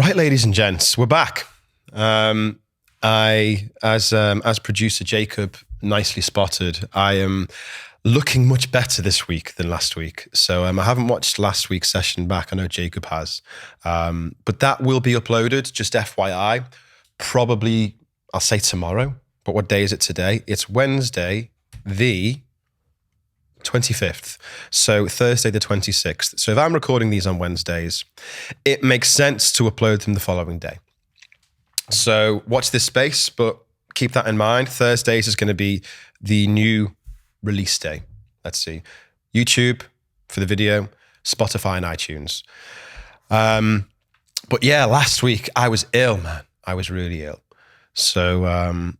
Right, ladies and gents, we're back. As producer Jacob nicely spotted, I am looking much better this week than last week. So I haven't watched last week's session back. I know Jacob has, but that will be uploaded. Just FYI, probably I'll say tomorrow. But what day is it today? It's Wednesday, the 25th. So Thursday the 26th. So if I'm recording these on Wednesdays, it makes sense to upload them the following day. So watch this space, but keep that in mind. Thursdays is going to be the new release day. Let's see. YouTube for the video, Spotify and iTunes. But yeah, last week I was ill, man. I was really ill. So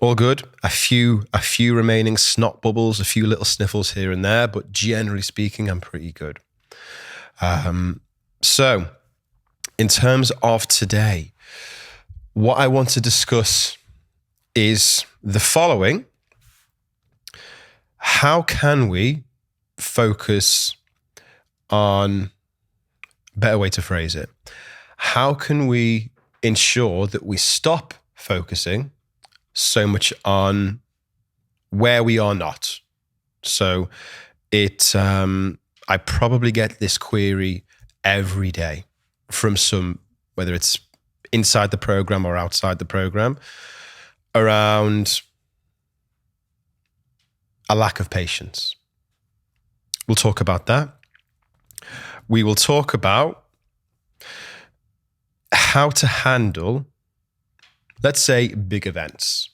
all good. A few remaining snot bubbles, a few little sniffles here and there, but generally speaking, I'm pretty good. So in terms of today, what I want to discuss is the following. How can we focus on, better way to phrase it, how can we ensure that we stop focusing so much on where we are not? So I probably get this query every day from some, whether it's inside the program or outside the program, around a lack of patience. We'll talk about that. We will talk about how to handle, let's say, big events.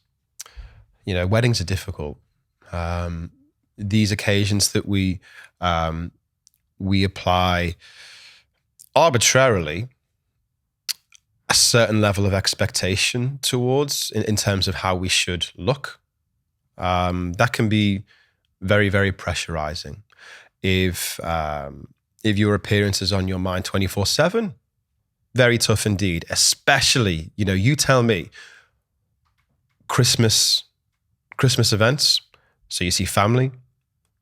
You know, weddings are difficult. These occasions that we apply arbitrarily a certain level of expectation towards in terms of how we should look. That can be very, very pressurizing. If your appearance is on your mind 24/7, very tough indeed, especially, you know, you tell me, Christmas events, so you see family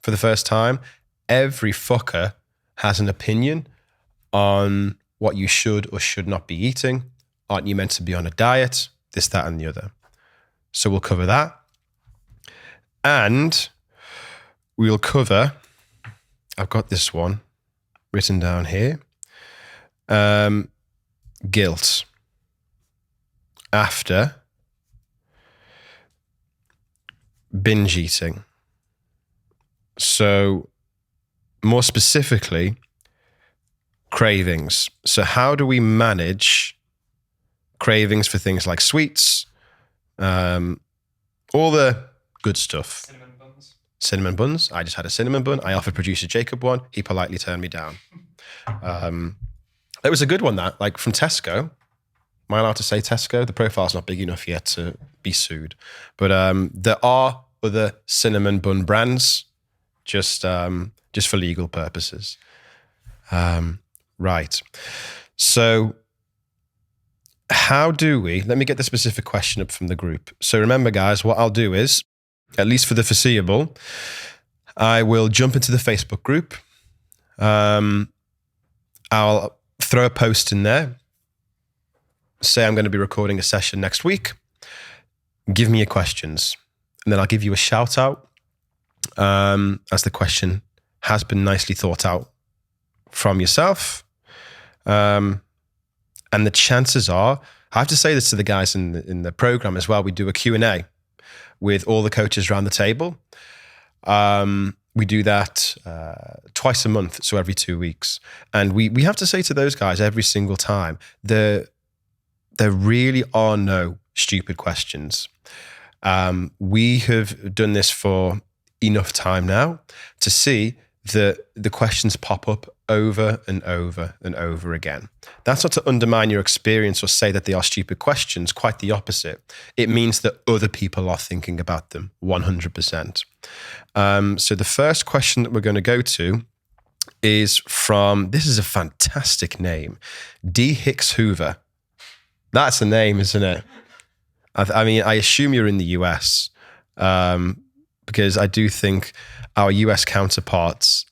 for the first time, every fucker has an opinion on what you should or should not be eating. Aren't you meant to be on a diet? This, that, and the other. So we'll cover that. And we'll cover, I've got this one written down here, guilt after binge eating. So more specifically, cravings. So how do we manage cravings for things like sweets, all the good stuff? Cinnamon buns. I just had a cinnamon bun. I offered producer Jacob one. He politely turned me down. It was a good one, that, like, from Tesco. Am I allowed to say Tesco? The profile's not big enough yet to be sued. But there are other cinnamon bun brands, just for legal purposes. Right. So how do we, let me get the specific question up from the group. So remember, guys, what I'll do is, at least for the foreseeable, I will jump into the Facebook group. I'll throw a post in there. Say I'm going to be recording a session next week. Give me your questions. And then I'll give you a shout out as the question has been nicely thought out from yourself. And the chances are, I have to say this to the guys in the program as well, we do a Q&A with all the coaches around the table. We do that twice a month, so every 2 weeks. And we have to say to those guys every single time, there really are no stupid questions. We have done this for enough time now to see that the questions pop up over and over and over again. That's not to undermine your experience or say that they are stupid questions, quite the opposite. It means that other people are thinking about them 100%. So the first question that we're going to go to is from, this is a fantastic name, D. Hicks Hoover. That's a name, isn't it? I mean, I assume you're in the US, because I do think our US counterparts,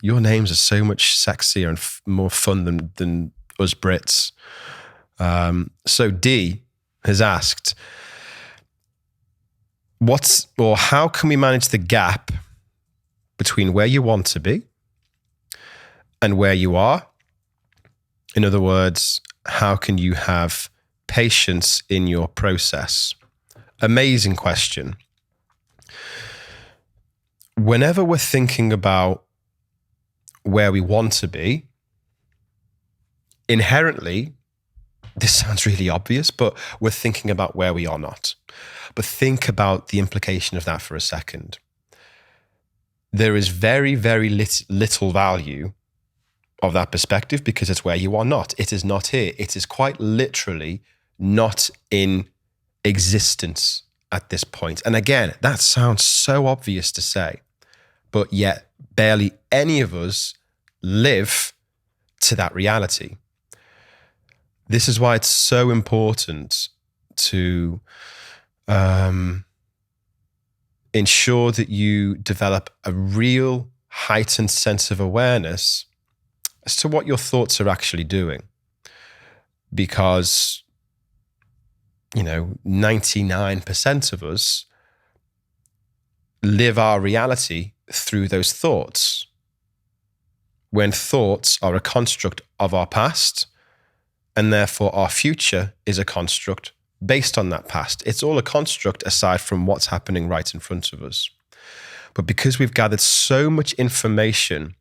your names are so much sexier and more fun than us Brits. So D has asked, how can we manage the gap between where you want to be and where you are? In other words, how can you have patience in your process? Amazing question. Whenever we're thinking about where we want to be, inherently, this sounds really obvious, but we're thinking about where we are not. But think about the implication of that for a second. There is very, very little value of that perspective because it's where you are not. It is not here. It is quite literally not in existence at this point. And again, that sounds so obvious to say, but yet barely any of us live to that reality. This is why it's so important to ensure that you develop a real heightened sense of awareness as to what your thoughts are actually doing. Because, 99% of us live our reality through those thoughts. When thoughts are a construct of our past, and therefore our future is a construct based on that past. It's all a construct aside from what's happening right in front of us. But because we've gathered so much information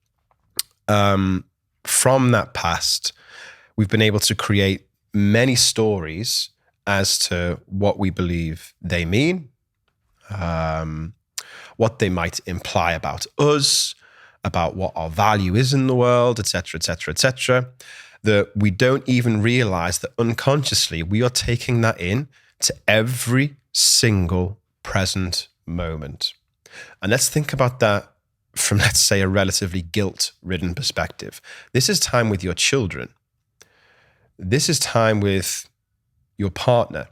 from that past, we've been able to create many stories as to what we believe they mean, what they might imply about us, about what our value is in the world, etc., etc., etc., that we don't even realize that unconsciously we are taking that in to every single present moment. And let's think about that from, let's say, a relatively guilt-ridden perspective. This is time with your children. This is time with your partner.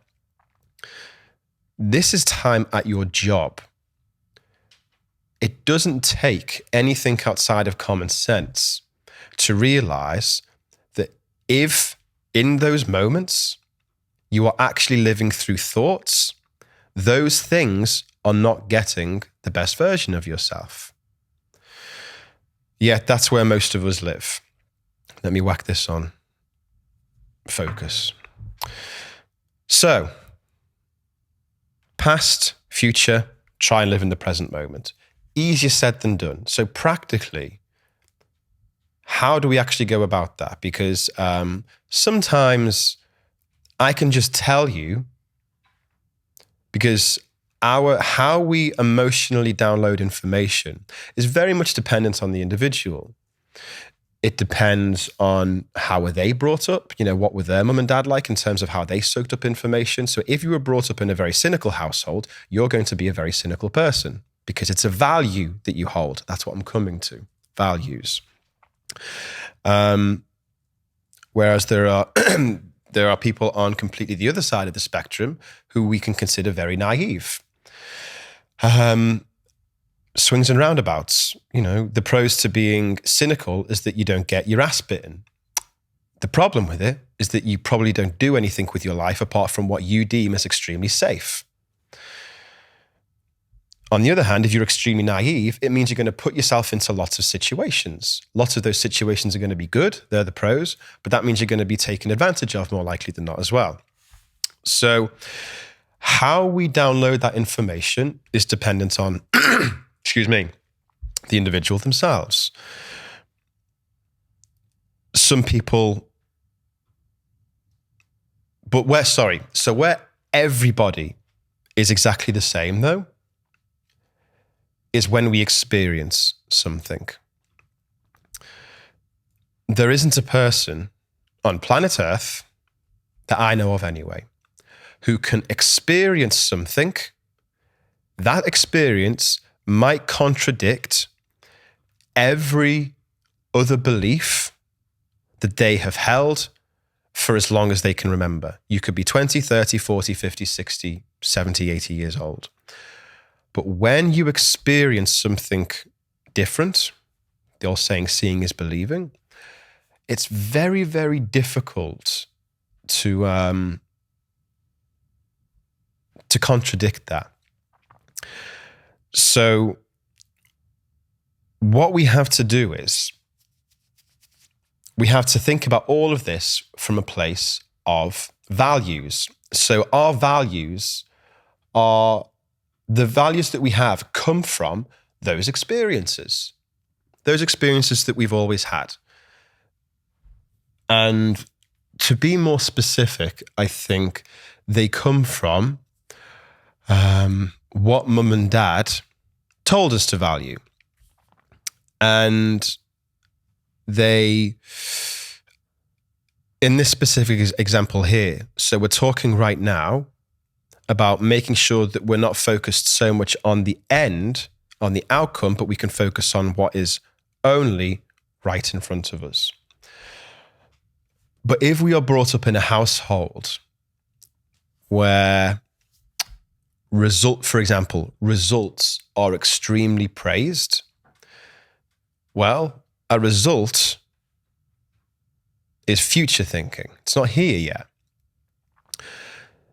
This is time at your job. It doesn't take anything outside of common sense to realize that if in those moments you are actually living through thoughts, those things are not getting the best version of yourself. Yet that's where most of us live. Let me whack this on. Focus. So, past, future, try and live in the present moment. Easier said than done. So practically, how do we actually go about that? Because sometimes I can just tell you, because how we emotionally download information is very much dependent on the individual. It depends on how were they brought up, what were their mum and dad like in terms of how they soaked up information. So if you were brought up in a very cynical household, you're going to be a very cynical person because it's a value that you hold. That's what I'm coming to, values. Whereas there are people on completely the other side of the spectrum who we can consider very naive. Swings and roundabouts. The pros to being cynical is that you don't get your ass bitten. The problem with it is that you probably don't do anything with your life apart from what you deem as extremely safe. On the other hand, if you're extremely naive, it means you're going to put yourself into lots of situations. Lots of those situations are going to be good. They're the pros, but that means you're going to be taken advantage of more likely than not as well. So how we download that information is dependent on, the individual themselves. Some people, so where everybody is exactly the same though, is when we experience something. There isn't a person on planet Earth, that I know of anyway, who can experience something. That experience might contradict every other belief that they have held for as long as they can remember. You could be 20, 30, 40, 50, 60, 70, 80 years old. But when you experience something different, the old saying, seeing is believing, it's very, very difficult to contradict that. So what we have to do is we have to think about all of this from a place of values. So our values are the values that we have come from those experiences that we've always had. And to be more specific, I think they come from what mum and dad told us to value. And they, in this specific example here, so we're talking right now about making sure that we're not focused so much on the end, on the outcome, but we can focus on what is only right in front of us. But if we are brought up in a household where for example, results are extremely praised, well, a result is future thinking. It's not here yet.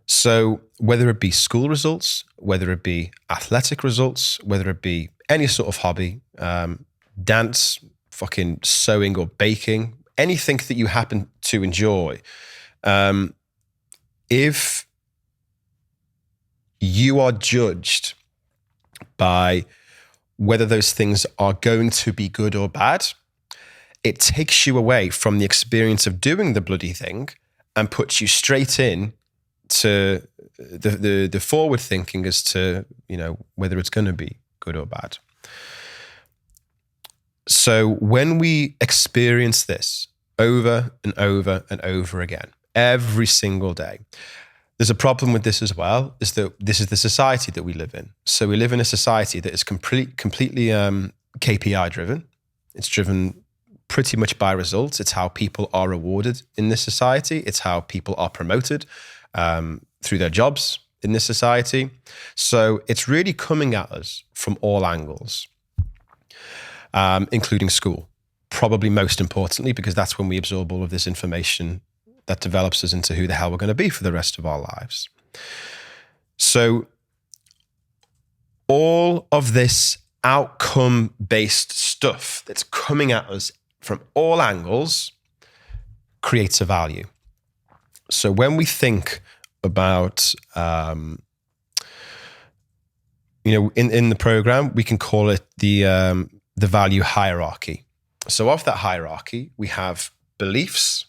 So whether it be school results, whether it be athletic results, whether it be any sort of hobby, dance, fucking sewing or baking, anything that you happen to enjoy, if you are judged by whether those things are going to be good or bad, it takes you away from the experience of doing the bloody thing and puts you straight in to the forward thinking as to, whether it's going to be good or bad. So when we experience this over and over and over again, every single day, there's a problem with this as well, is that this is the society that we live in. So we live in a society that is completely KPI driven. It's driven pretty much by results. It's how people are rewarded in this society. It's how people are promoted through their jobs in this society. So it's really coming at us from all angles, including school, probably most importantly, because that's when we absorb all of this information that develops us into who the hell we're going to be for the rest of our lives. So all of this outcome-based stuff that's coming at us from all angles creates a value. So when we think about, in the program, we can call it the value hierarchy. So of that hierarchy, we have beliefs,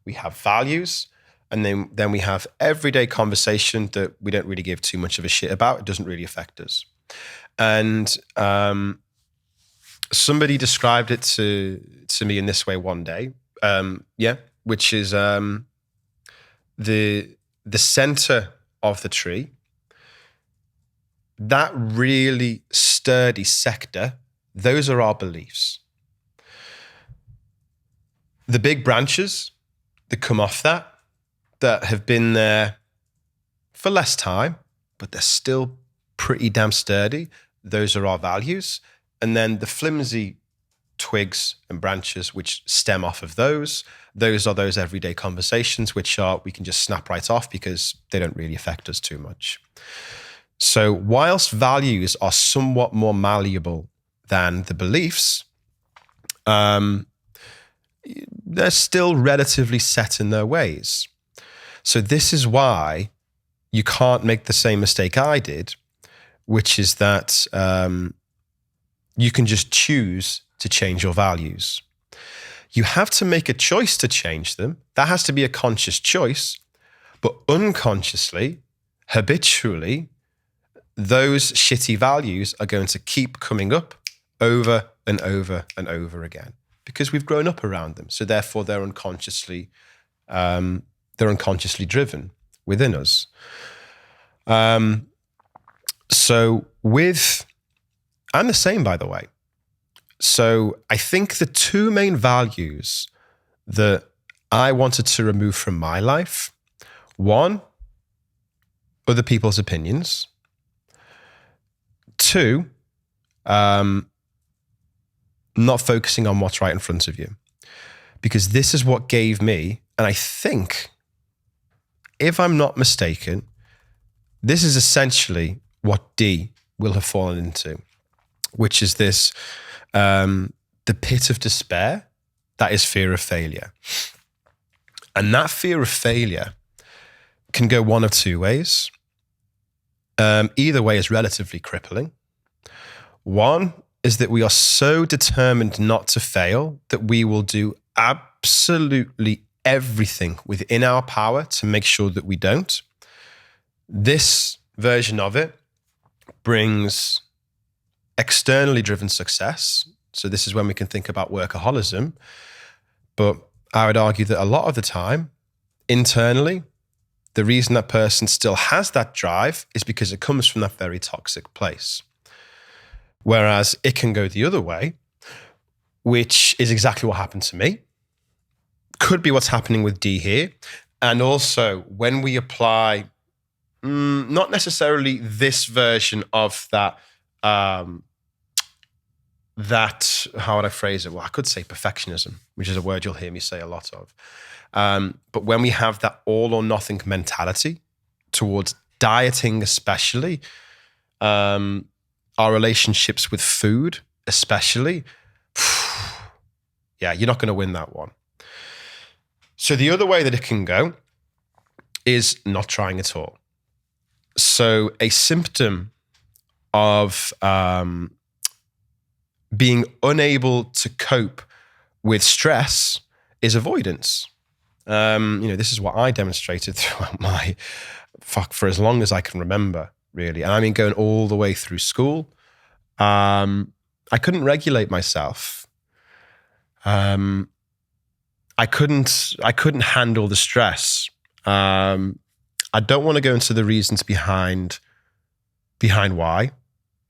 we have values, and then we have everyday conversation that we don't really give too much of a shit about. It doesn't really affect us. And somebody described it to me in this way one day, which is the center of the tree, that really sturdy sector, those are our beliefs. The big branches that come off that have been there for less time, but they're still pretty damn sturdy. Those are our values. And then the flimsy twigs and branches which stem off of those are those everyday conversations we can just snap right off because they don't really affect us too much. So whilst values are somewhat more malleable than the beliefs, they're still relatively set in their ways. So this is why you can't make the same mistake I did, which is that you can just choose to change your values. You have to make a choice to change them. That has to be a conscious choice, but unconsciously, habitually, those shitty values are going to keep coming up over and over and over again because we've grown up around them. So therefore, they're unconsciously driven within us. I'm the same, by the way. So I think the two main values that I wanted to remove from my life, one, other people's opinions. Two, not focusing on what's right in front of you. Because this is what gave me, and I think if I'm not mistaken, this is essentially what D will have fallen into, which is this, the pit of despair that is fear of failure. And that fear of failure can go one of two ways. Either way is relatively crippling. One is that we are so determined not to fail that we will do absolutely everything within our power to make sure that we don't. This version of it brings externally driven success. So this is when we can think about workaholism. But I would argue that a lot of the time, internally, the reason that person still has that drive is because it comes from that very toxic place. Whereas it can go the other way, which is exactly what happened to me. Could be what's happening with D here. And also when we apply, not necessarily this version of that, how would I phrase it? Well, I could say perfectionism, which is a word you'll hear me say a lot of. But when we have that all or nothing mentality towards dieting, especially, our relationships with food, especially, yeah, you're not going to win that one. So the other way that it can go is not trying at all. So a symptom of being unable to cope with stress is avoidance. This is what I demonstrated throughout for as long as I can remember, really. And I mean, going all the way through school, I couldn't regulate myself. I couldn't handle the stress. I don't want to go into the reasons behind why.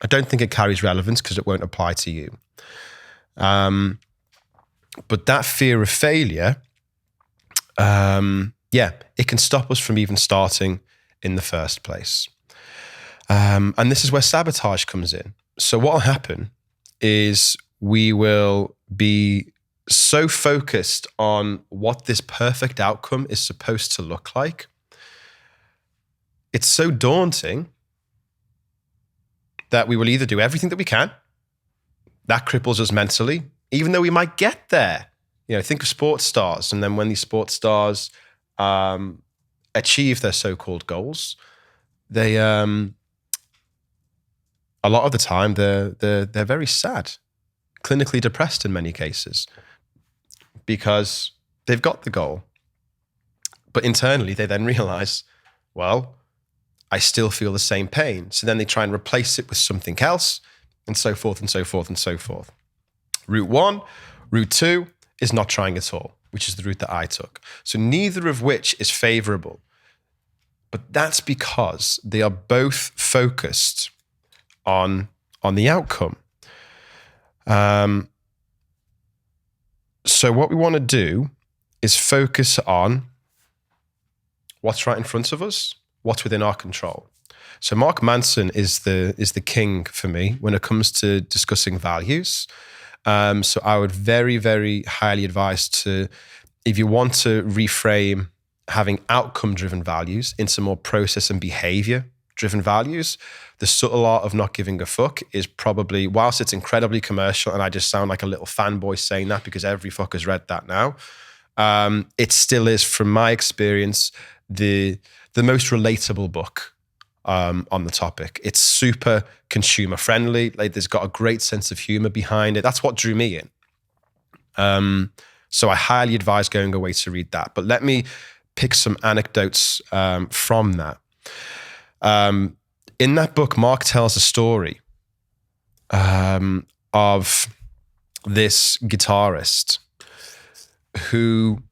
I don't think it carries relevance because it won't apply to you. But that fear of failure, it can stop us from even starting in the first place. And this is where sabotage comes in. So what will happen is we will be so focused on what this perfect outcome is supposed to look like. It's so daunting that we will either do everything that we can. That cripples us mentally, even though we might get there. Think of sports stars. And then when these sports stars achieve their so-called goals, they, a lot of the time, they're very sad, clinically depressed in many cases, because they've got the goal. But internally, they then realize, well, I still feel the same pain. So then they try and replace it with something else, and so forth and so forth and so forth. Route 1, route 2 is not trying at all, which is the route that I took. So neither of which is favorable. But that's because they are both focused on the outcome. So what we want to do is focus on what's right in front of us, what's within our control. So Mark Manson is the king for me when it comes to discussing values. So I would very, very highly advise if you want to reframe having outcome-driven values into more process and behavior-driven values, the subtle art of not giving a fuck is probably, whilst it's incredibly commercial, and I just sound like a little fanboy saying that because every fucker's read that now, it still is, from my experience, the most relatable book on the topic. It's super consumer friendly. Like, there's got a great sense of humor behind it. That's what drew me in. So I highly advise going away to read that. But let me pick some anecdotes from that. In that book, Mark tells a story of this guitarist who,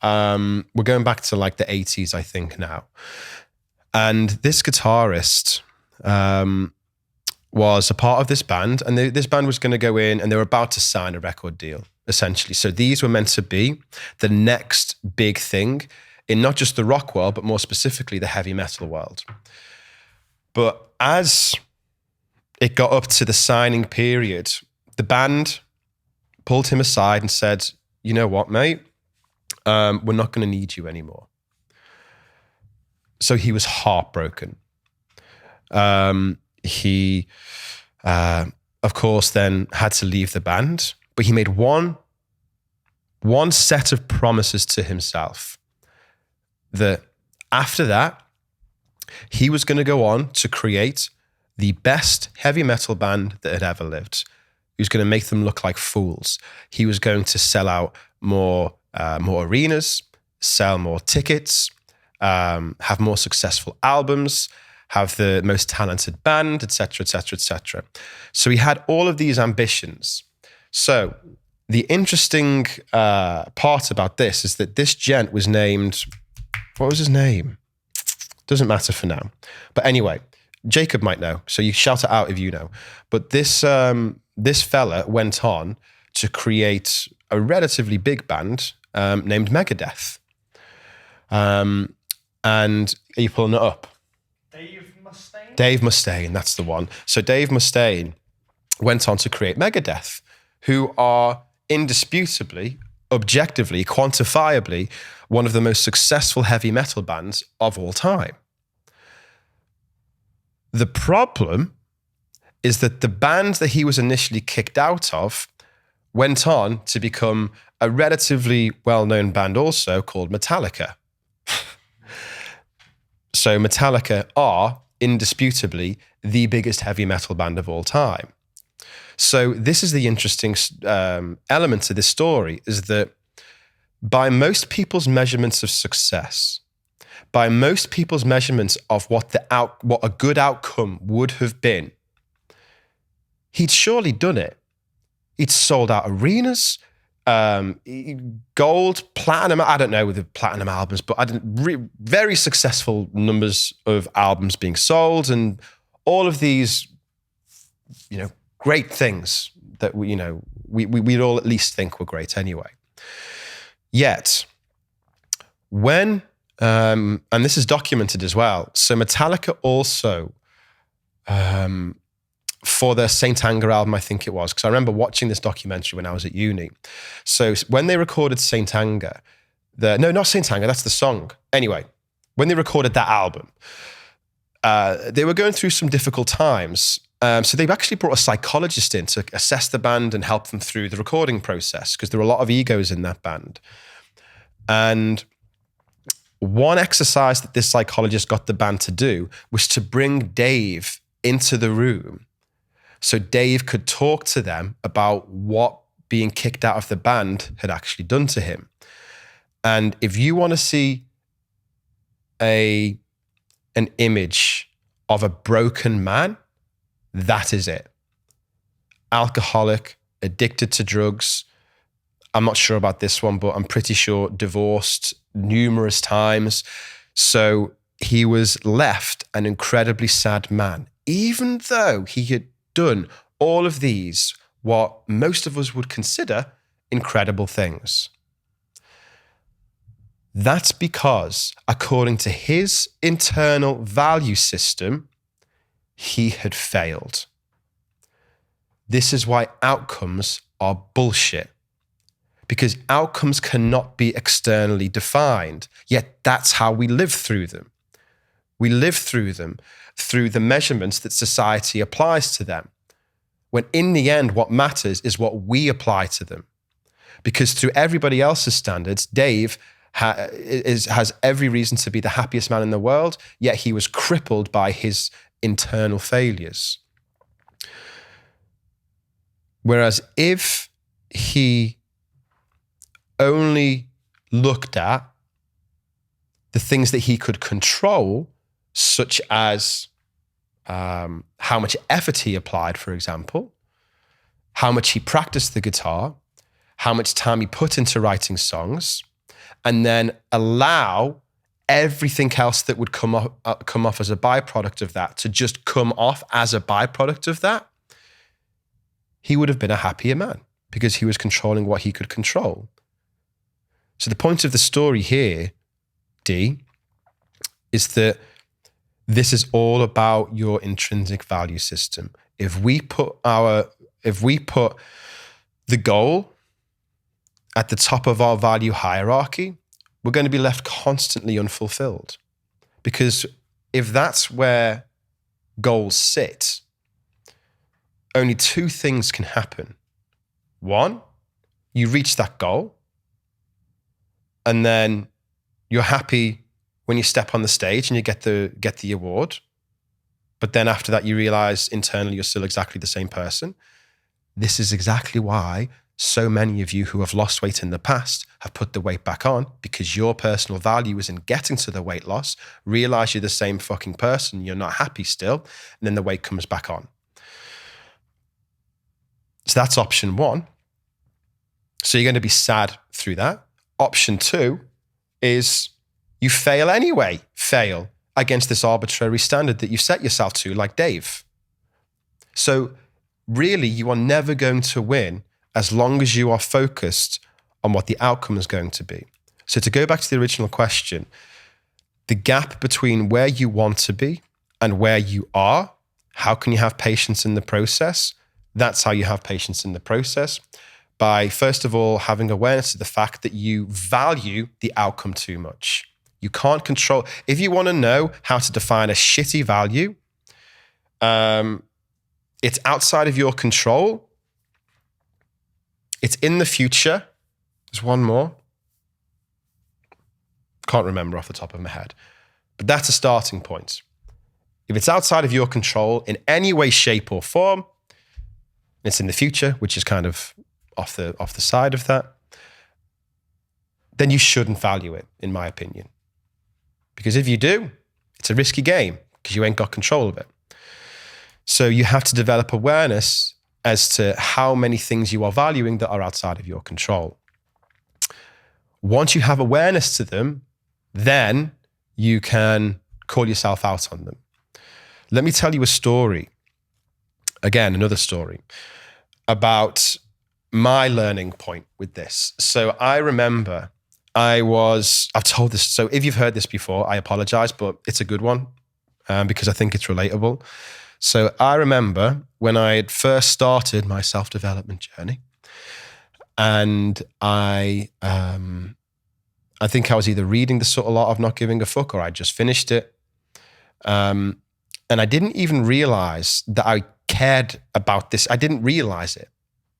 we're going back to like the 80s, I think now. And this guitarist was a part of this band, and this band was going to go in and they were about to sign a record deal, essentially. So these were meant to be the next big thing in not just the rock world, but more specifically the heavy metal world. But as it got up to the signing period, the band pulled him aside and said, "You know what, mate? We're not going to need you anymore." So he was heartbroken. He, of course, then had to leave the band, but he made one set of promises to himself that after that, he was going to go on to create the best heavy metal band that had ever lived. He was going to make them look like fools. He was going to sell out more arenas, sell more tickets, have more successful albums, have the most talented band, etc., etc., etc. So he had all of these ambitions. So the interesting part about this is that this gent was named, what was his name? Doesn't matter for now. But anyway, Jacob might know, so you shout it out if you know. But this fella went on to create a relatively big band named Megadeth. And are you pulling it up? Dave Mustaine, that's the one. So Dave Mustaine went on to create Megadeth, who are indisputably, objectively, quantifiably, one of the most successful heavy metal bands of all time. The problem is that the band that he was initially kicked out of went on to become a relatively well-known band also called Metallica. So Metallica are indisputably the biggest heavy metal band of all time. So this is the interesting element to this story, is that by most people's measurements of success, by most people's measurements of what a good outcome would have been, he'd surely done it. He'd sold out arenas, gold, platinum, I don't know with the platinum albums, but very successful numbers of albums being sold, and all of these, great things that we'd all at least think were great anyway. Yet, when, and this is documented as well, so Metallica also, for their Saint Anger album, I think it was, because I remember watching this documentary when I was at uni. So when they recorded Saint Anger, no, not Saint Anger, that's the song. Anyway, when they recorded that album, they were going through some difficult times. So they've actually brought a psychologist in to assess the band and help them through the recording process, because there were a lot of egos in that band. And one exercise that this psychologist got the band to do was to bring Dave into the room so Dave could talk to them about what being kicked out of the band had actually done to him. And if you want to see an image of a broken man, that is it. Alcoholic, addicted to drugs. I'm not sure about this one, but I'm pretty sure divorced numerous times. So he was left an incredibly sad man, even though he had done all of these, what most of us would consider incredible things. That's because, according to his internal value system, he had failed. This is why outcomes are bullshit. Because outcomes cannot be externally defined, yet that's how we live through them. We live through them through the measurements that society applies to them, when in the end what matters is what we apply to them. Because through everybody else's standards, Dave has every reason to be the happiest man in the world, yet he was crippled by his internal failures. Whereas if he only looked at the things that he could control, such as how much effort he applied, for example, how much he practiced the guitar, how much time he put into writing songs, and then allow everything else that would come off as a byproduct of that to just come off as a byproduct of that, he would have been a happier man because he was controlling what he could control. So the point of the story here, D, is that this is all about your intrinsic value system. If we put the goal at the top of our value hierarchy, we're going to be left constantly unfulfilled Because if that's where goals sit, only two things can happen. One, you reach that goal, and then you're happy when you step on the stage and you get the award. But then after that, you realize internally you're still exactly the same person. This is exactly why so many of you who have lost weight in the past have put the weight back on, because your personal value is in getting to the weight loss, realize you're the same fucking person, you're not happy still, and then the weight comes back on. So that's option one. So you're going to be sad through that. Option two is you fail anyway, fail against this arbitrary standard that you set yourself to, like Dave. So really, you are never going to win as long as you are focused on what the outcome is going to be. So to go back to the original question, the gap between where you want to be and where you are, how can you have patience in the process? That's how you have patience in the process. By, first of all, having awareness of the fact that you value the outcome too much. You can't control. If you want to know how to define a shitty value, it's outside of your control. It's in the future. There's one more. Can't remember off the top of my head. But that's a starting point. If it's outside of your control in any way, shape, or form, it's in the future, which is kind of off the side of that, then you shouldn't value it, in my opinion. Because if you do, it's a risky game because you ain't got control of it. So you have to develop awareness as to how many things you are valuing that are outside of your control. Once you have awareness to them, then you can call yourself out on them. Let me tell you a story. Again, another story about my learning point with this. So I remember I've told this, so if you've heard this before, I apologize, but it's a good one because I think it's relatable. So I remember when I had first started my self-development journey, and I think I was either reading The Subtle Art of Not Giving a Fuck or I just finished it. And I didn't even realize that I cared about this. I didn't realize it.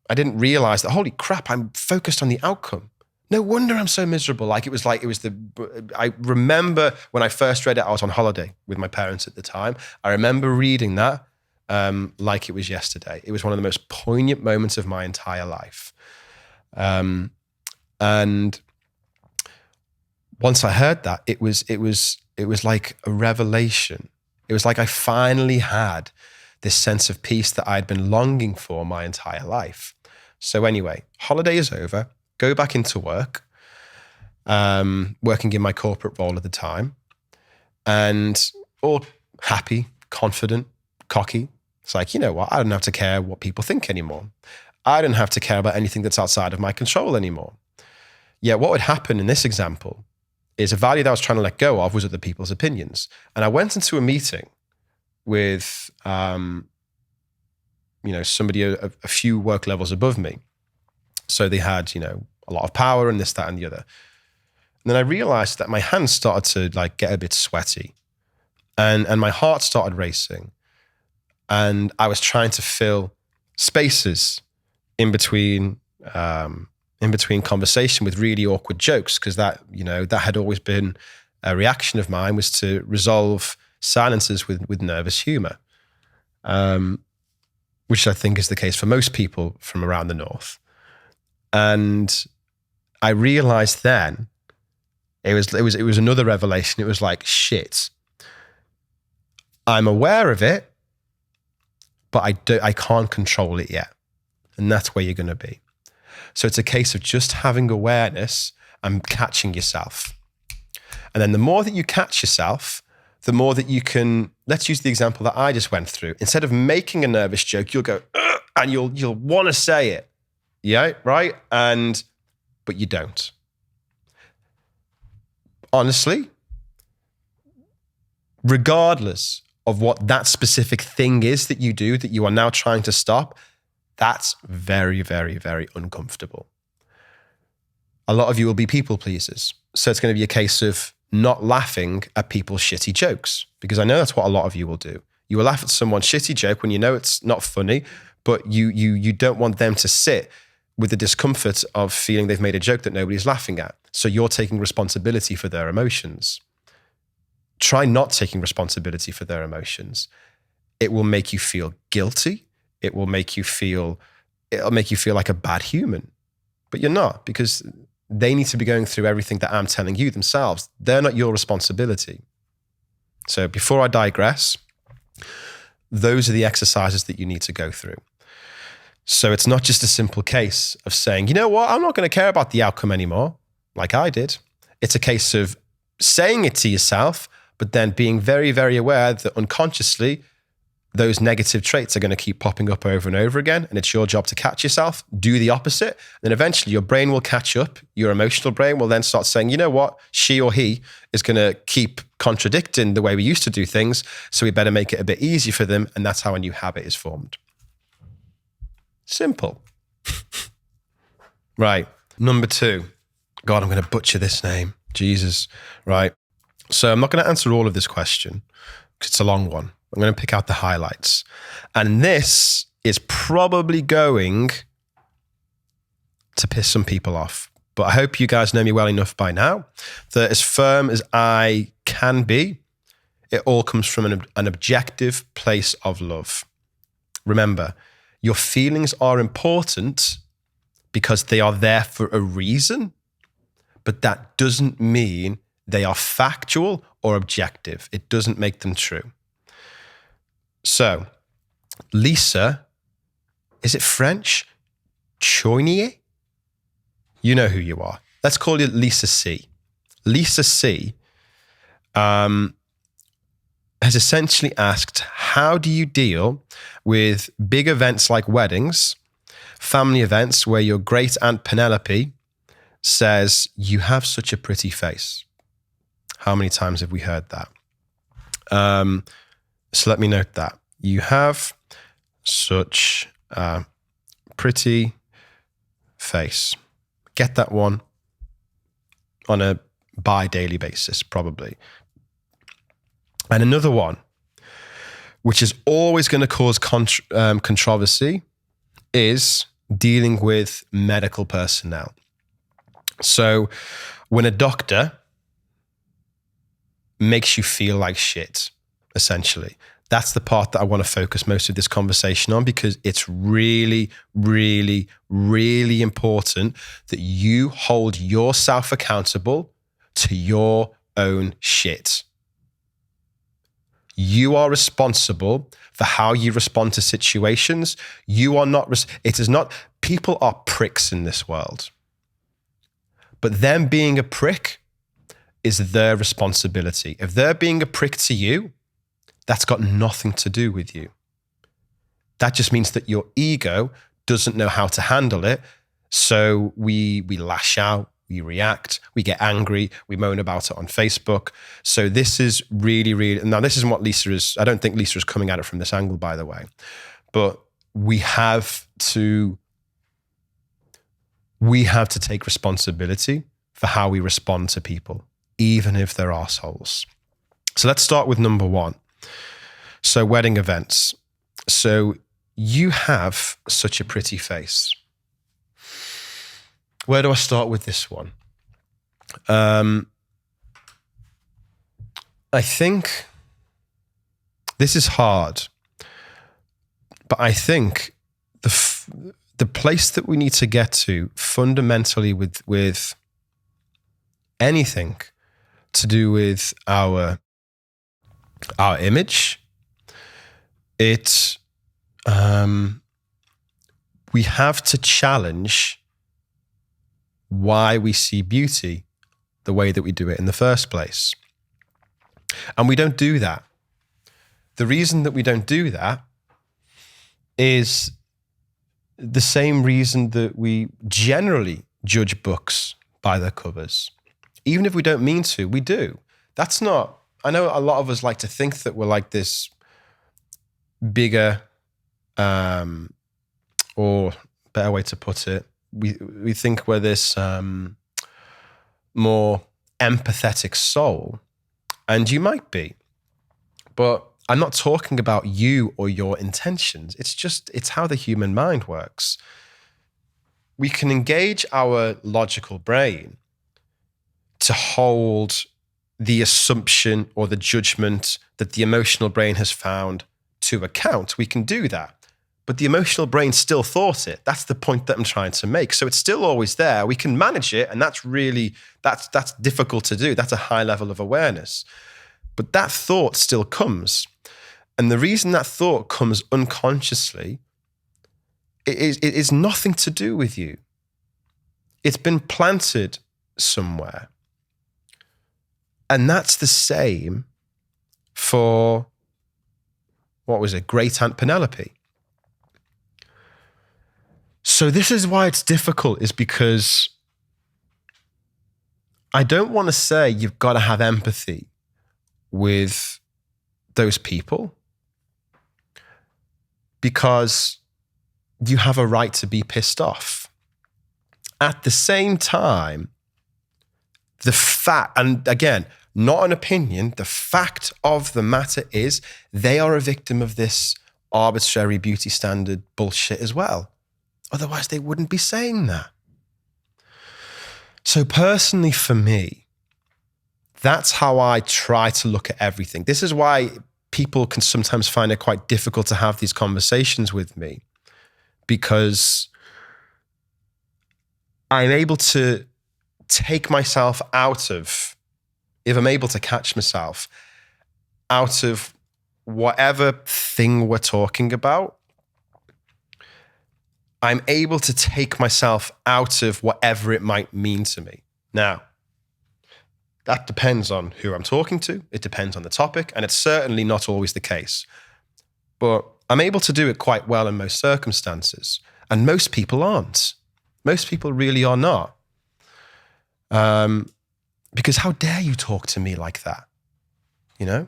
I didn't realize that, holy crap, I'm focused on the outcome. No wonder I'm so miserable. I remember when I first read it, I was on holiday with my parents at the time. I remember reading that like it was yesterday. It was one of the most poignant moments of my entire life. And once I heard that, it was like a revelation. It was like I finally had this sense of peace that I'd been longing for my entire life. So anyway, holiday is over. Go back into work, working in my corporate role at the time, and all happy, confident, cocky. It's like, you know what? I don't have to care what people think anymore. I don't have to care about anything that's outside of my control anymore. Yet what would happen in this example is a value that I was trying to let go of was other people's opinions. And I went into a meeting with, somebody a few work levels above me. So they had, a lot of power and this, that, and the other. And then I realized that my hands started to get a bit sweaty, and my heart started racing. And I was trying to fill spaces in between conversation with really awkward jokes, because that had always been a reaction of mine, was to resolve silences with nervous humor, which I think is the case for most people from around the North. And I realized then it was another revelation. It was like, shit, I'm aware of it, but I can't control it yet. And that's where you're going to be. So it's a case of just having awareness and catching yourself. And then the more that you catch yourself, the more that you can, let's use the example that I just went through. Instead of making a nervous joke, you'll go, and you'll want to say it. Yeah, right? But you don't. Honestly, regardless of what that specific thing is that you do that you are now trying to stop, that's very, very, very uncomfortable. A lot of you will be people pleasers. So it's going to be a case of not laughing at people's shitty jokes, because I know that's what a lot of you will do. You will laugh at someone's shitty joke when you know it's not funny, but you don't want them to sit with the discomfort of feeling they've made a joke that nobody's laughing at. So you're taking responsibility for their emotions. Try not taking responsibility for their emotions. It will make you feel guilty. It'll make you feel like a bad human, but you're not, because they need to be going through everything that I'm telling you themselves. They're not your responsibility. So before I digress, those are the exercises that you need to go through. So it's not just a simple case of saying, you know what, I'm not going to care about the outcome anymore, like I did. It's a case of saying it to yourself, but then being very, very aware that unconsciously, those negative traits are going to keep popping up over and over again. And it's your job to catch yourself, do the opposite. Then eventually your brain will catch up. Your emotional brain will then start saying, you know what, she or he is going to keep contradicting the way we used to do things. So we better make it a bit easier for them. And that's how a new habit is formed. Simple. Right. Number 2. God, I'm going to butcher this name. Jesus. Right. So I'm not going to answer all of this question because it's a long one. I'm going to pick out the highlights. And this is probably going to piss some people off. But I hope you guys know me well enough by now that as firm as I can be, it all comes from an objective place of love. Remember, your feelings are important because they are there for a reason, but that doesn't mean they are factual or objective. It doesn't make them true. So, Lisa, is it French? Choinier? You know who you are. Let's call you Lisa C. Lisa C has essentially asked, how do you deal with big events like weddings, family events where your great aunt Penelope says, you have such a pretty face? How many times have we heard that? So let me note that. You have such a pretty face. Get that one on a bi-daily basis, probably. And another one, which is always going to cause controversy, is dealing with medical personnel. So when a doctor makes you feel like shit, essentially, that's the part that I want to focus most of this conversation on, because it's really, really, really important that you hold yourself accountable to your own shit. You are responsible for how you respond to situations. You are not, it is not, people are pricks in this world. But them being a prick is their responsibility. If they're being a prick to you, that's got nothing to do with you. That just means that your ego doesn't know how to handle it. So we lash out, we react, we get angry, we moan about it on Facebook. So this is really, really, now this isn't what Lisa is, I don't think Lisa is coming at it from this angle, by the way, but we have to take responsibility for how we respond to people, even if they're assholes. So let's start with number 1. So wedding events. So you have such a pretty face. Where do I start with this one? I think this is hard, but I think the place that we need to get to fundamentally with anything to do with our image, we have to challenge why we see beauty the way that we do it in the first place. And we don't do that. The reason that we don't do that is the same reason that we generally judge books by their covers. Even if we don't mean to, we do. That's not, I know a lot of us like to think that we're like this bigger, or better way to put it, we think we're this more empathetic soul, and you might be, but I'm not talking about you or your intentions. It's how the human mind works. We can engage our logical brain to hold the assumption or the judgment that the emotional brain has found to account. We can do that. But the emotional brain still thought it. That's the point that I'm trying to make. So it's still always there. We can manage it, and that's difficult to do. That's a high level of awareness. But that thought still comes. And the reason that thought comes unconsciously, it is nothing to do with you. It's been planted somewhere. And that's the same for, Great Aunt Penelope. So this is why it's difficult, is because I don't want to say you've got to have empathy with those people, because you have a right to be pissed off. At the same time, the fact, and again, not an opinion, the fact of the matter is they are a victim of this arbitrary beauty standard bullshit as well. Otherwise, they wouldn't be saying that. So personally for me, that's how I try to look at everything. This is why people can sometimes find it quite difficult to have these conversations with me, because I'm able to take myself out of, if I'm able to catch myself out of whatever thing we're talking about, I'm able to take myself out of whatever it might mean to me. Now, that depends on who I'm talking to. It depends on the topic, and it's certainly not always the case. But I'm able to do it quite well in most circumstances, and most people aren't. Most people really are not. Because how dare you talk to me like that? You know?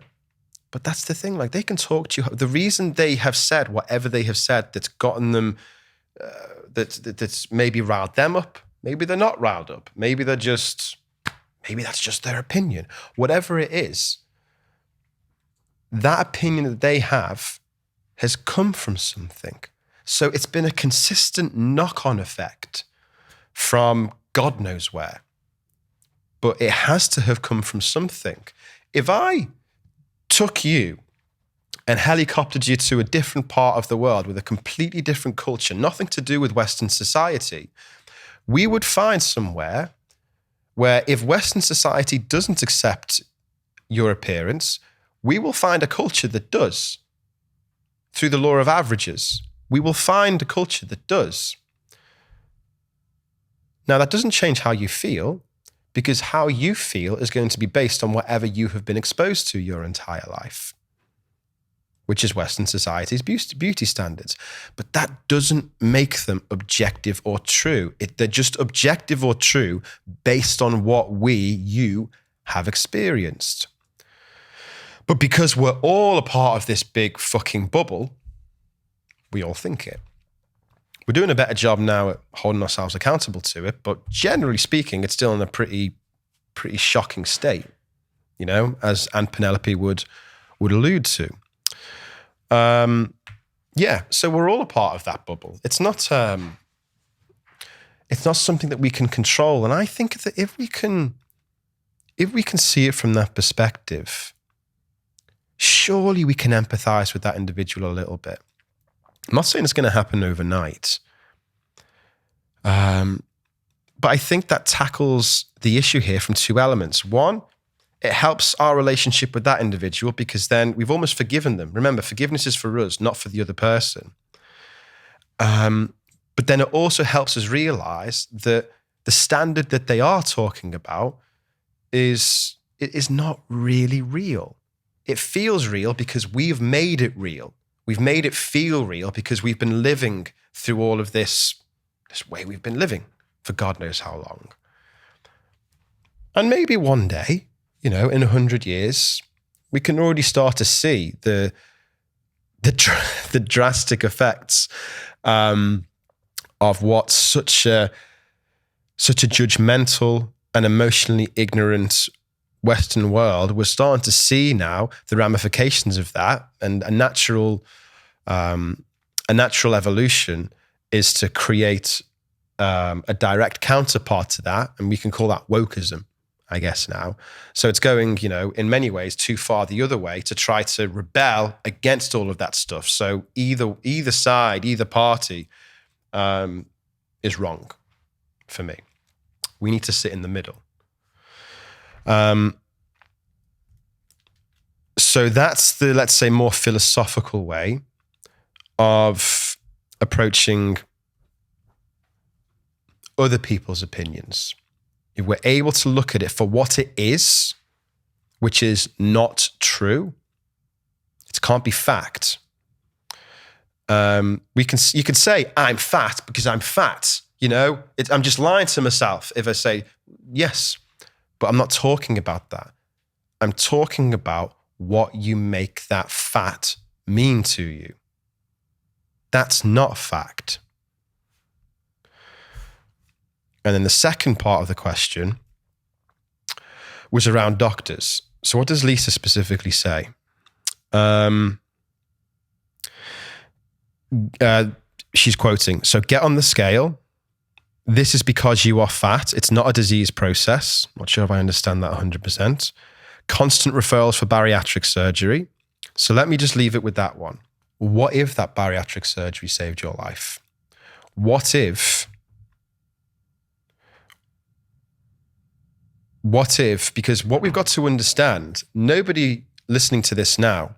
But that's the thing, like, they can talk to you. The reason they have said whatever they have said that's gotten them, that's maybe riled them up. Maybe they're not riled up. Maybe that's just their opinion. Whatever it is, that opinion that they have has come from something. So it's been a consistent knock-on effect from God knows where. But it has to have come from something. If I took you and helicoptered you to a different part of the world with a completely different culture, nothing to do with Western society, we would find somewhere where if Western society doesn't accept your appearance, we will find a culture that does. Through the law of averages, we will find a culture that does. Now, that doesn't change how you feel, because how you feel is going to be based on whatever you have been exposed to your entire life, which is Western society's beauty standards. But that doesn't make them objective or true. They're just objective or true based on what you have experienced. But because we're all a part of this big fucking bubble, we all think it. We're doing a better job now at holding ourselves accountable to it, but generally speaking, it's still in a pretty shocking state, you know, as Aunt Penelope would allude to. So we're all a part of that bubble. It's not something that we can control. And I think that if we can see it from that perspective, surely we can empathize with that individual a little bit. I'm not saying it's going to happen overnight. But I think that tackles the issue here from two elements. One, it helps our relationship with that individual, because then we've almost forgiven them. Remember, forgiveness is for us, not for the other person. But then it also helps us realize that the standard that they are talking about is not really real. It feels real because we've made it real. We've made it feel real because we've been living through all of this way we've been living for God knows how long. And maybe one day, you know, in 100 years, we can already start to see the drastic effects of what such a judgmental, an emotionally ignorant Western world, we're starting to see now the ramifications of that, and a natural evolution is to create a direct counterpart to that, and we can call that wokeism, I guess now. So it's going, in many ways too far the other way to try to rebel against all of that stuff. So either side, either party is wrong for me. We need to sit in the middle. So that's the, let's say, more philosophical way of approaching other people's opinions. If we're able to look at it for what it is, which is not true, it can't be fact. You could say, I'm fat because I'm fat. I'm just lying to myself if I say yes, but I'm not talking about that. I'm talking about what you make that fat mean to you. That's not fact. And then the second part of the question was around doctors. So what does Lisa specifically say? She's quoting, so get on the scale. This is because you are fat. It's not a disease process. Not sure if I understand that 100%. Constant referrals for bariatric surgery. So let me just leave it with that one. What if that bariatric surgery saved your life? What if, because what we've got to understand, nobody listening to this now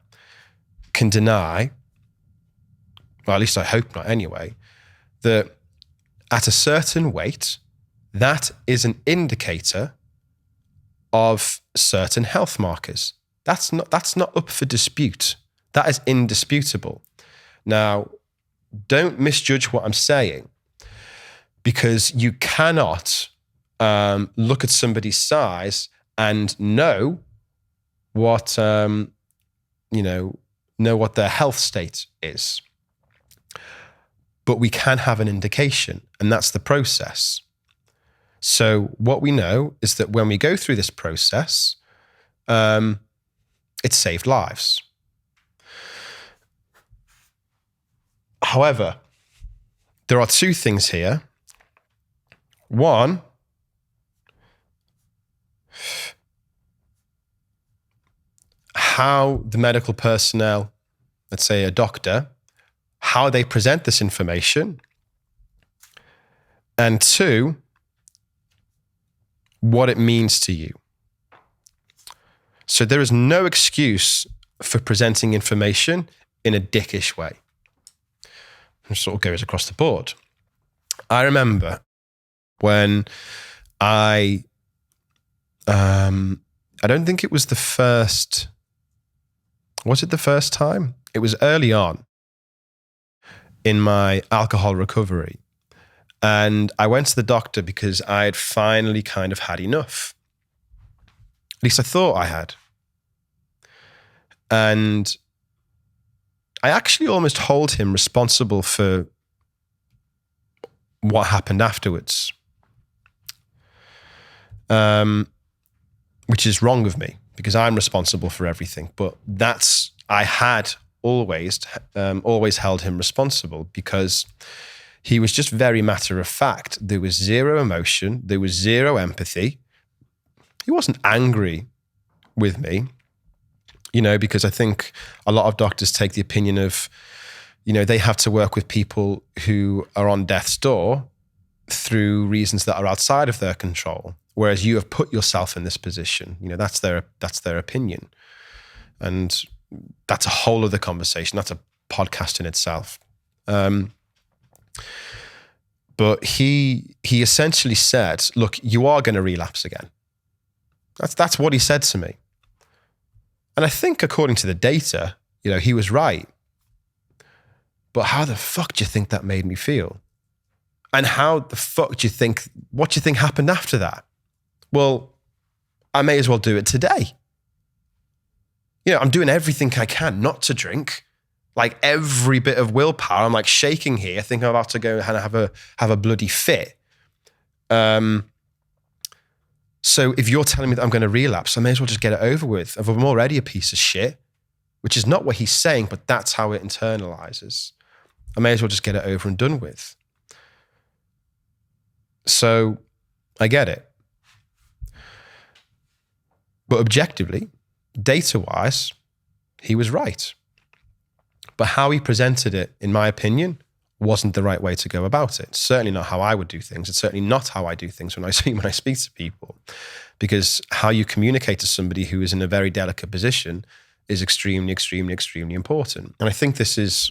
can deny, well, at least I hope not anyway, that at a certain weight, that is an indicator of certain health markers. That's not up for dispute. That is indisputable. Now, don't misjudge what I'm saying, because you cannot look at somebody's size and know what their health state is. But we can have an indication, and that's the process. So what we know is that when we go through this process, it saved lives. However, there are two things here. One, how the medical personnel, let's say a doctor, how they present this information. And two, what it means to you. So there is no excuse for presenting information in a dickish way. It sort of goes across the board. I remember when I don't think it was the first, was it the first time? It was early on in my alcohol recovery. And I went to the doctor because I had finally kind of had enough. At least I thought I had. And I actually almost hold him responsible for what happened afterwards, which is wrong of me because I'm responsible for everything. But I had always held him responsible because he was just very matter of fact. There was zero emotion. There was zero empathy. He wasn't angry with me, because I think a lot of doctors take the opinion of, they have to work with people who are on death's door through reasons that are outside of their control. Whereas you have put yourself in this position. That's their opinion. And that's a whole other conversation. That's a podcast in itself. But he essentially said, look, you are going to relapse again. That's what he said to me. And I think according to the data, he was right. But how the fuck do you think that made me feel? And how the fuck what do you think happened after that? Well, I may as well do it today. I'm doing everything I can not to drink. Like every bit of willpower, I'm like shaking here, thinking I'm about to go and have a bloody fit. So if you're telling me that I'm going to relapse, I may as well just get it over with. If I'm already a piece of shit, which is not what he's saying, but that's how it internalizes, I may as well just get it over and done with. So I get it. But objectively, data-wise, he was right. But how he presented it, in my opinion, wasn't the right way to go about it. Certainly not how I would do things. It's certainly not how I do things when I speak to people. Because how you communicate to somebody who is in a very delicate position is extremely, extremely, extremely important. And I think this is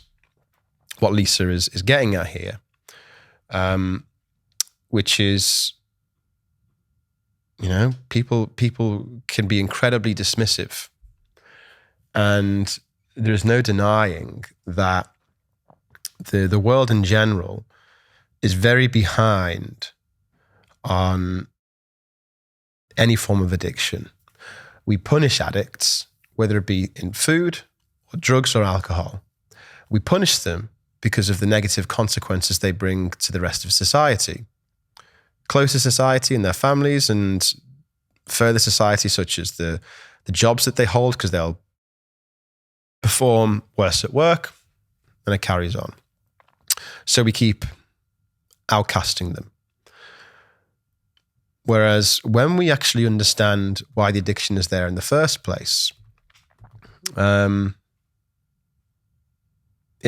what Lisa is getting at here, which is, you know, people can be incredibly dismissive. And there's no denying that the world in general is very behind on any form of addiction. We punish addicts, whether it be in food or drugs or alcohol. We punish them because of the negative consequences they bring to the rest of society. Closer society and their families, and further society, such as the jobs that they hold, because they'll perform worse at work, and it carries on. So we keep outcasting them. Whereas when we actually understand why the addiction is there in the first place, it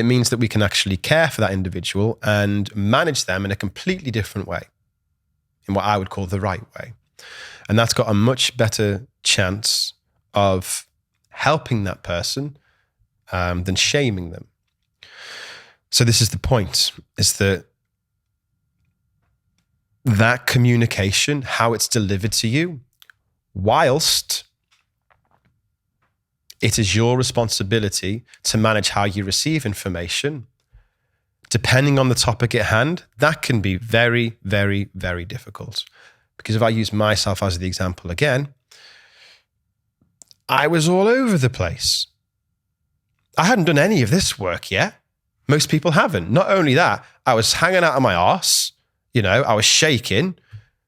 means that we can actually care for that individual and manage them in a completely different way, in what I would call the right way. And that's got a much better chance of helping that person than shaming them. So this is the point, is that communication, how it's delivered to you, whilst it is your responsibility to manage how you receive information, depending on the topic at hand, that can be very, very, very difficult. Because if I use myself as the example again, I was all over the place. I hadn't done any of this work yet. Most people haven't. Not only that, I was hanging out of my arse. You know, I was shaking.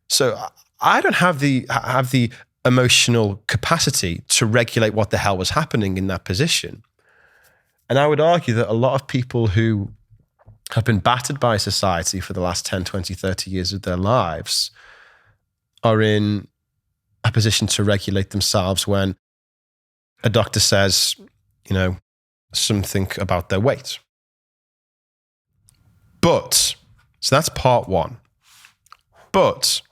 So I don't have the emotional capacity to regulate what the hell was happening in that position. And I would argue that a lot of people who have been battered by society for the last 10, 20, 30 years of their lives are in a position to regulate themselves when a doctor says, you know, something about their weight. But, so that's part one. But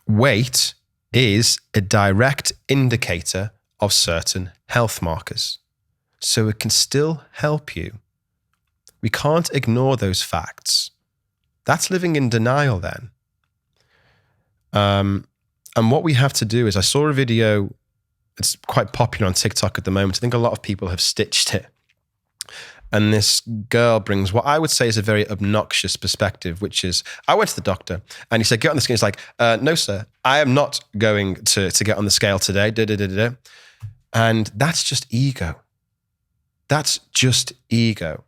weight is a direct indicator of certain health markers. So it can still help you. We can't ignore those facts. That's living in denial then. And what we have to do is, I saw a video, it's quite popular on TikTok at the moment. I think a lot of people have stitched it. And this girl brings what I would say is a very obnoxious perspective, which is, I went to the doctor and he said, get on the scale. He's like, no, sir, I am not going to get on the scale today. And that's just ego. That's just ego.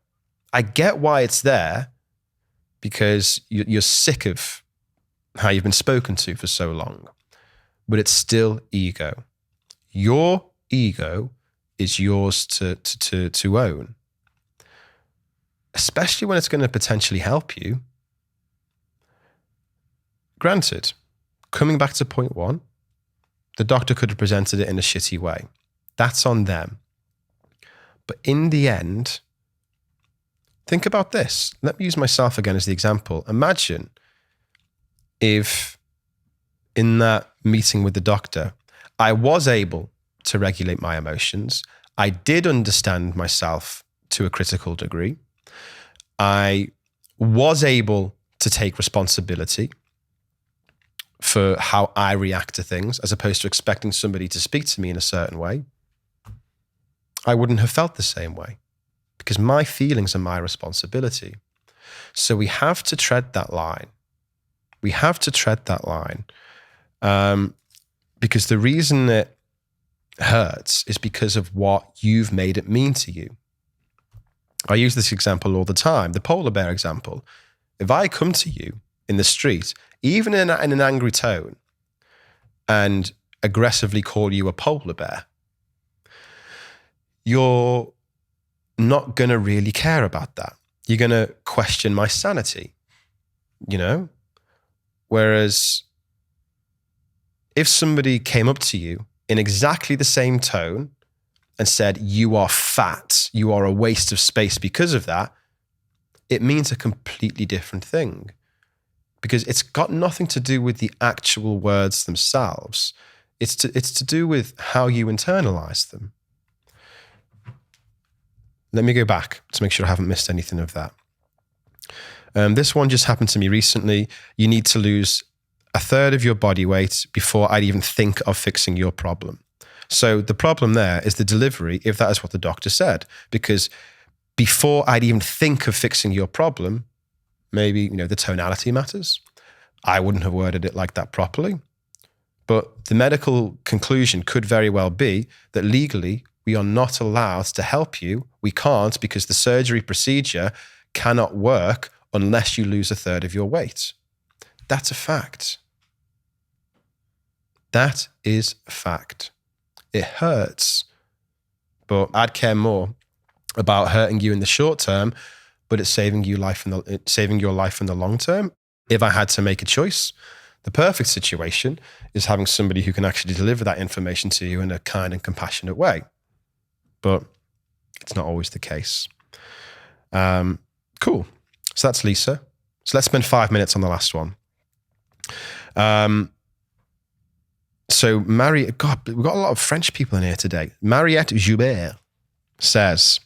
I get why it's there, because you're sick of how you've been spoken to for so long, but it's still ego. Your ego is yours to own, especially when it's going to potentially help you. Granted, coming back to point one, the doctor could have presented it in a shitty way. That's on them. But in the end, think about this. Let me use myself again as the example. Imagine if in that meeting with the doctor, I was able to regulate my emotions. I did understand myself to a critical degree. I was able to take responsibility for how I react to things, as opposed to expecting somebody to speak to me in a certain way. I wouldn't have felt the same way, because my feelings are my responsibility. So we have to tread that line. We have to tread that line, because the reason it hurts is because of what you've made it mean to you. I use this example all the time, the polar bear example. If I come to you in the street, even in an angry tone, and aggressively call you a polar bear, you're not going to really care about that. You're going to question my sanity, you know? Whereas if somebody came up to you in exactly the same tone and said, you are fat, you are a waste of space because of that, it means a completely different thing, because it's got nothing to do with the actual words themselves. It's to do with how you internalize them. Let me go back to make sure I haven't missed anything of that. This one just happened to me recently. You need to lose 1/3 of your body weight before I'd even think of fixing your problem. So the problem there is the delivery, if that is what the doctor said, because before I'd even think of fixing your problem, maybe, the tonality matters. I wouldn't have worded it like that properly. But the medical conclusion could very well be that legally we are not allowed to help you. We can't, because the surgery procedure cannot work unless you lose 1/3 of your weight. That's a fact. That is a fact. It hurts, but I'd care more about hurting you in the short term, but it's saving your life in the long term. If I had to make a choice, the perfect situation is having somebody who can actually deliver that information to you in a kind and compassionate way. But it's not always the case. Cool. So that's Lisa. So let's spend 5 minutes on the last one. So we've got a lot of French people in here today. Mariette Joubert says,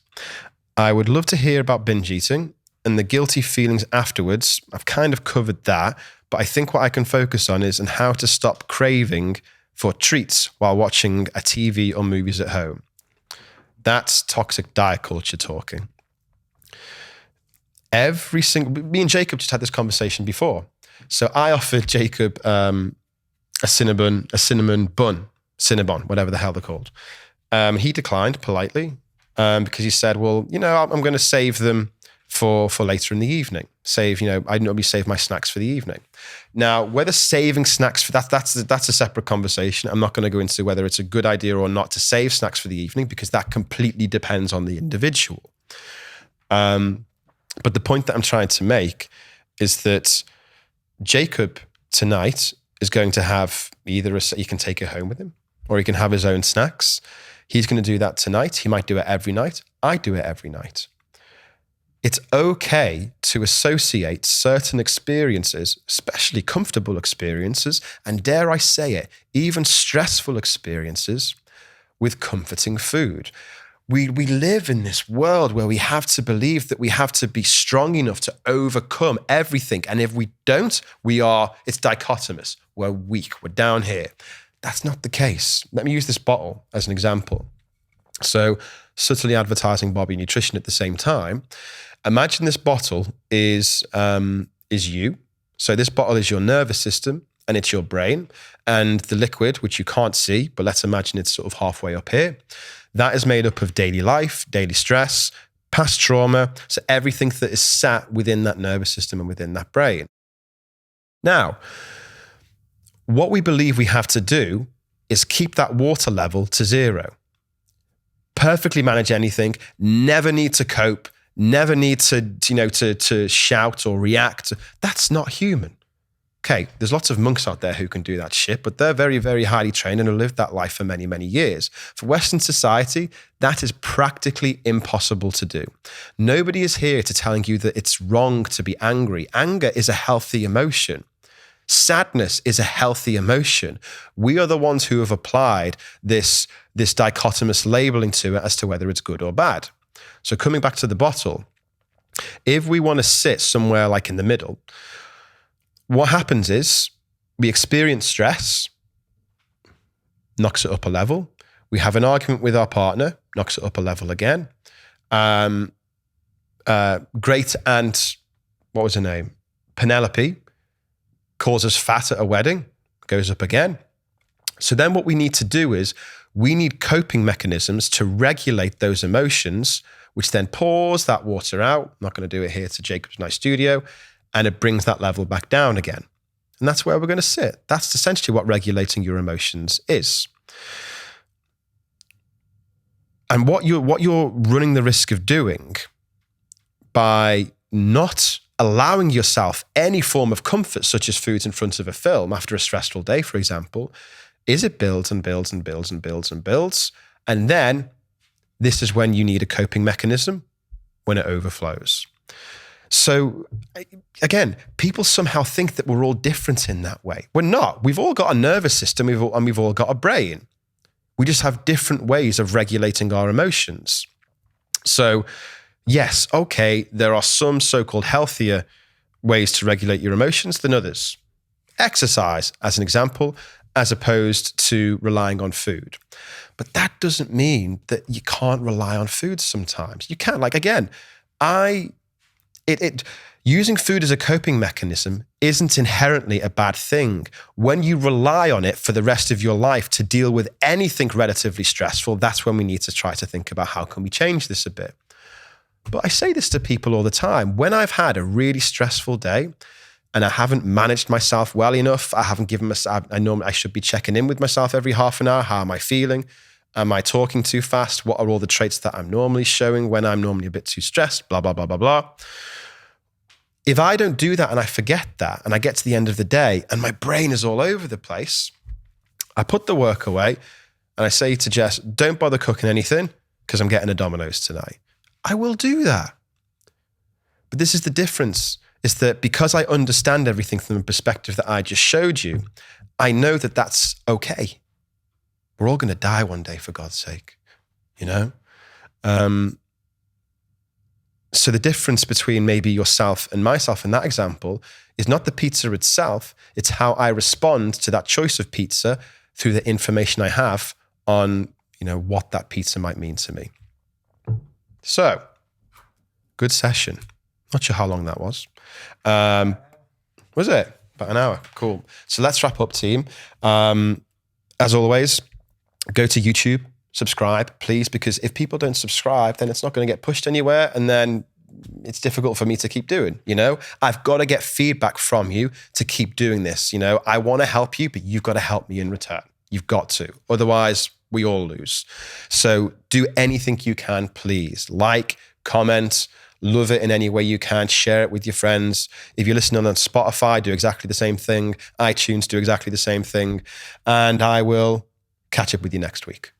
I would love to hear about binge eating and the guilty feelings afterwards. I've kind of covered that, but I think what I can focus on is how to stop craving for treats while watching a TV or movies at home. That's toxic diet culture talking. Me and Jacob just had this conversation before. So I offered Jacob a cinnamon bun, Cinnabon, whatever the hell they're called. He declined politely because he said, well, I'm going to save them for later in the evening. I'd normally save my snacks for the evening. Now, whether saving snacks for that's a separate conversation. I'm not going to go into whether it's a good idea or not to save snacks for the evening, because that completely depends on the individual. But the point that I'm trying to make is that Jacob tonight is going to have he can take it home with him, or he can have his own snacks. He's going to do that tonight. He might do it every night. I do it every night. It's okay to associate certain experiences, especially comfortable experiences, and dare I say it, even stressful experiences, with comforting food. We live in this world where we have to believe that we have to be strong enough to overcome everything. And if we don't, it's dichotomous. We're weak, we're down here. That's not the case. Let me use this bottle as an example. So, subtly advertising Bobby Nutrition at the same time. Imagine this bottle is you. So this bottle is your nervous system and it's your brain. And the liquid, which you can't see, but let's imagine it's sort of halfway up here, that is made up of daily life, daily stress, past trauma. So everything that is sat within that nervous system and within that brain. Now, what we believe we have to do is keep that water level to 0. Perfectly manage anything, never need to cope, never need to shout or react. That's not human. Okay, there's lots of monks out there who can do that shit, but they're very, very highly trained and have lived that life for many, many years. For Western society, that is practically impossible to do. Nobody is here to telling you that it's wrong to be angry. Anger is a healthy emotion. Sadness is a healthy emotion. We are the ones who have applied this dichotomous labeling to it as to whether it's good or bad. So coming back to the bottle, if we want to sit somewhere like in the middle, what happens is we experience stress, knocks it up a level. We have an argument with our partner, knocks it up a level again. Great aunt, what was her name? Penelope, calls us fat at a wedding, goes up again. So then what we need to do is we need coping mechanisms to regulate those emotions, which then pours that water out. I'm not going to do it here to Jacob's nice studio. and it brings that level back down again. And that's where we're going to sit. That's essentially what regulating your emotions is. And what you're running the risk of doing by not allowing yourself any form of comfort, such as foods in front of a film after a stressful day, for example, is it builds and builds and builds and builds and builds. And then this is when you need a coping mechanism, when it overflows. So again, people somehow think that we're all different in that way. We're not. We've all got a nervous system and we've all got a brain. We just have different ways of regulating our emotions. So yes, okay, there are some so-called healthier ways to regulate your emotions than others. Exercise, as an example, as opposed to relying on food. But that doesn't mean that you can't rely on food sometimes. You can. Like, again, using food as a coping mechanism isn't inherently a bad thing. When you rely on it for the rest of your life to deal with anything relatively stressful, that's when we need to try to think about how can we change this a bit. But I say this to people all the time. When I've had a really stressful day and I haven't managed myself well enough, I should be checking in with myself every half an hour. How am I feeling? Am I talking too fast? What are all the traits that I'm normally showing when I'm normally a bit too stressed? Blah, blah, blah, blah, blah. If I don't do that and I forget that and I get to the end of the day and my brain is all over the place, I put the work away and I say to Jess, don't bother cooking anything because I'm getting a Domino's tonight. I will do that. But this is the difference, is that because I understand everything from the perspective that I just showed you, I know that that's okay. We're all going to die one day, for God's sake, you know? So the difference between maybe yourself and myself in that example is not the pizza itself, it's how I respond to that choice of pizza through the information I have on, what that pizza might mean to me. So, good session. Not sure how long that was. Was it? About an hour. Cool. So let's wrap up, team. As always, go to YouTube, subscribe, please, because if people don't subscribe, then it's not going to get pushed anywhere, and then it's difficult for me to keep doing, I've got to get feedback from you to keep doing this, I want to help you, but you've got to help me in return. You've got to. Otherwise, we all lose. So do anything you can, please. Like, comment, love it in any way you can, share it with your friends. If you're listening on Spotify, do exactly the same thing. iTunes, do exactly the same thing. And I will catch up with you next week.